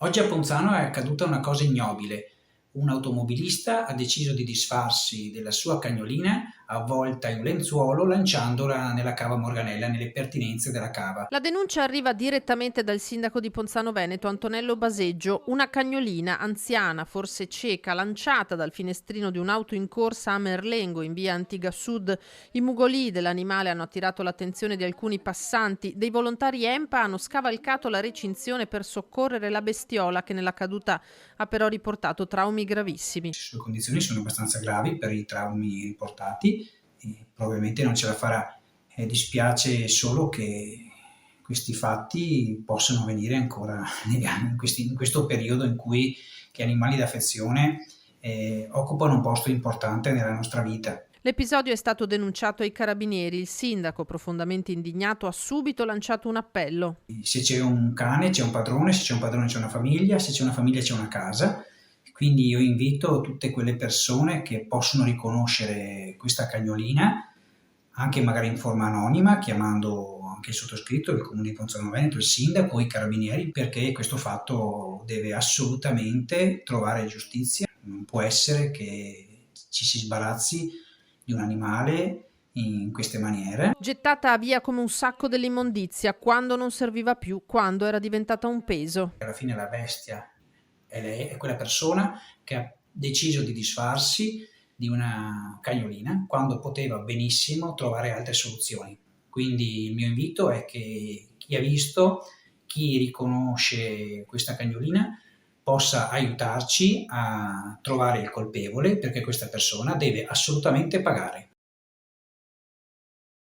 Oggi a Ponzano è accaduta una cosa ignobile. Un automobilista ha deciso di disfarsi della sua cagnolina avvolta in un lenzuolo lanciandola nella cava Morganella, nelle pertinenze della cava. La denuncia arriva direttamente dal sindaco di Ponzano Veneto, Antonello Baseggio. Una cagnolina anziana, forse cieca, lanciata dal finestrino di un'auto in corsa a Merlengo, in via Antiga Sud. I mugolii dell'animale hanno attirato l'attenzione di alcuni passanti. Dei volontari EMPA hanno scavalcato la recinzione per soccorrere la bestiola, che nella caduta ha però riportato traumi gravissimi. Le sue condizioni sono abbastanza gravi per i traumi riportati e probabilmente non ce la farà. Dispiace solo che questi fatti possano avvenire ancora in questo periodo in cui gli animali d'affezione occupano un posto importante nella nostra vita. L'episodio è stato denunciato ai carabinieri. Il sindaco, profondamente indignato, ha subito lanciato un appello. Se c'è un cane c'è un padrone, se c'è un padrone c'è una famiglia, se c'è una famiglia c'è una casa. Quindi io invito tutte quelle persone che possono riconoscere questa cagnolina, anche magari in forma anonima, chiamando anche il sottoscritto, il comune di Ponzano Veneto, il sindaco, i carabinieri, perché questo fatto deve assolutamente trovare giustizia. Non può essere che ci si sbarazzi di un animale in queste maniere. Gettata via come un sacco dell'immondizia, quando non serviva più, quando era diventata un peso. Alla fine la bestia è lei, è quella persona che ha deciso di disfarsi di una cagnolina quando poteva benissimo trovare altre soluzioni. Quindi il mio invito è che chi ha visto, chi riconosce questa cagnolina possa aiutarci a trovare il colpevole, perché questa persona deve assolutamente pagare.